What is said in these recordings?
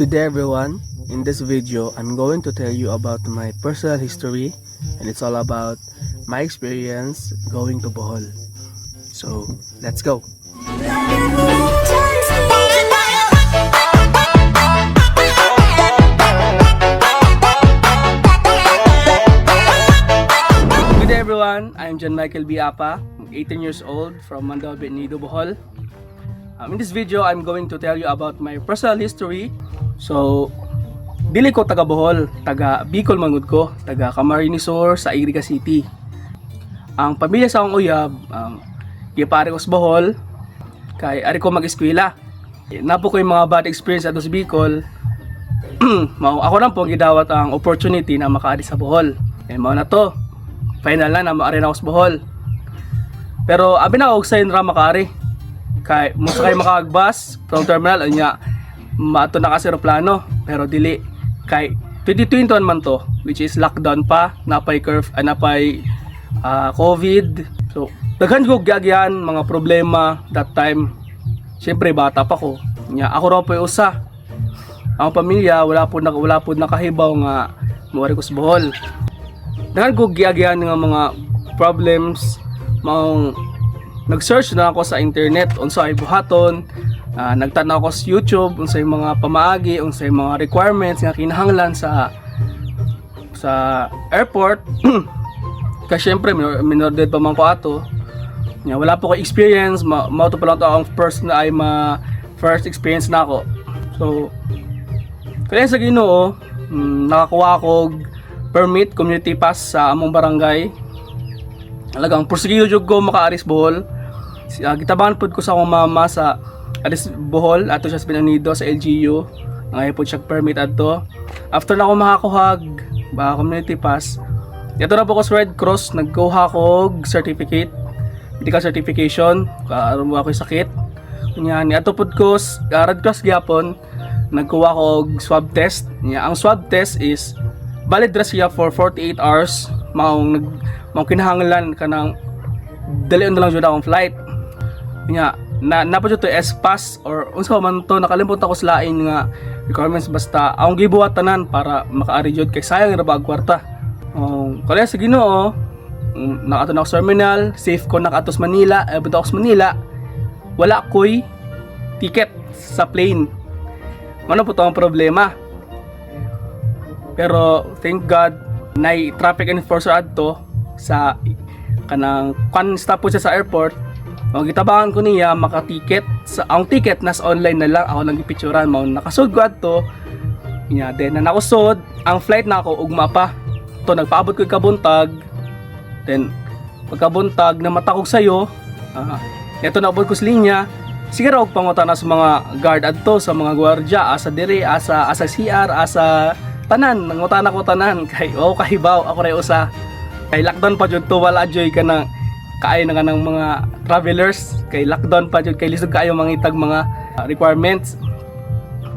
Good day everyone. In this video, I'm going to tell you about my personal history and it's all about my experience going to Bohol. So, let's go. Good day everyone. I'm John Michael B. Apa. I'm 18 years old from Mandaue Benido, Bohol. In this video, I'm going to tell you about my personal history. So, dili ko taga Bohol, taga Bicol mangud ko, taga Camarines Sur sa Iriga City. Ang pamilya sa akong uyab, gipare ko sa Bohol, kay ari ko mag-eskwela. Napo ko yung mga bad experience ato sa Bicol. Ako lang po gidawat ang opportunity na makaari sa Bohol. Mao na to. Final na maari na ako sa Bohol. Pero abi na og sign ra makaari. Kay mo sakay makagbus from terminal anya maato na kasi eroplano pero dili kay 2021 man to, which is lockdown pa, napay curve, napay COVID. So daghan ko gyagyan mga problema that time. Syempre bata pa ko. Nya ako ra po usa. Ang pamilya wala po nakahibaw nga moari ko sa Bohol. Daghan ko gyagyan nga mga problems maong nag-search na ako sa internet unsay buhaton, nagtanaw ako sa YouTube unsay mga pamaagi, unsay mga requirements nga kinahanglan sa airport. Kasi syempre minor de pa man ko ato. Wala po ko experience, mao to pa lang to ang first experience na ako. So kaya sa Ginoo, nakakuha ko permit community pass sa among barangay. Talagang porsigido jud ko maka-aris Bohol. Gitabangan pud ko sa akong mama sa Aris Bohol ato siya sa Pinanido sa LGU. Ngay pud siya permit adto. After na ako makakuhag community pass, ito na po ko sa Red Cross, nagkuha ko certificate, medical certification karon mo ako sakit. Kunya ni ato pud ko Red Cross gyapon, nagkuha ko swab test. Ang swab test is valid ra siya for 48 hours. Maong kinahanglan ka ng dalion na lang jud akong flight. Nya na pa jud to S-pass or unsa man to, nakalimutan ko sa lain nga requirements, basta akong gibuhat tanan para makaari jud kay sayang ra ba ang kwarta. Kaya sa Ginoo, nakato na ako sa terminal, safe ko nakato sa Manila, punta ako sa Manila. Wala koy ticket sa plane. Ano po to ang problema? Pero thank God nay traffic enforcer adto sa kanang stop po siya sa airport. Gitabangan ko niya maka-ticket sa ang ticket nas online na lang, ako lang gipicturan mao nakasud ko adto. Nya then na nakusod ang flight na ako ugma pa. To nagpaabot ko kabuntag. Then pagkabuntag na matakog sayo, eto naabot ko sa linya. Sige ra og pangutana sa mga guard adto, sa mga gwardiya, asa dire, asa CR, asa tanan, nangutana ko tanan kay kahibaw ako ray usa. Kay lockdown pa jud to, wala joy ka na kaay na kanang mga travelers, kay lockdown pa jud, kay lisod kaayo mga itag mga requirements.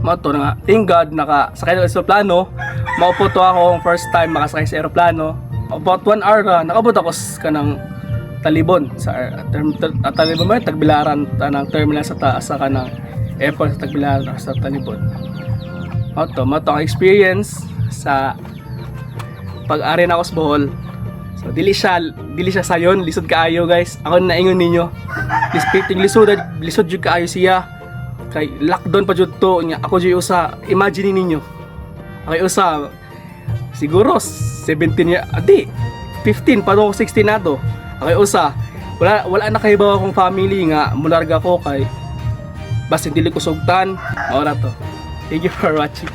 Mao to nga, thank God nakasakay sa eroplano. Maupo to ako first time makasakay sa eroplano. About 1 hour nakabot ako kanang Talibon sa Talibon ba Tagbilaran tanang terminal sa kanang airport sa Tagbilaran sa Talibon. Mao to ang experience sa pag-ari na ako sa Bohol. So dili siya sayon, lisod kaayo guys. Ako na ingon ninyo. Lisod jud kaayo siya. Kay lockdown pa jud to nya. Ako jud usa, imagine ninyo. Ako usa siguro 17 year, 15 pa do 16 na to. Ako usa, wala na kahibaw akong family nga mularga ko kay basta dili ko sugtan. Mao na to. Thank you for watching.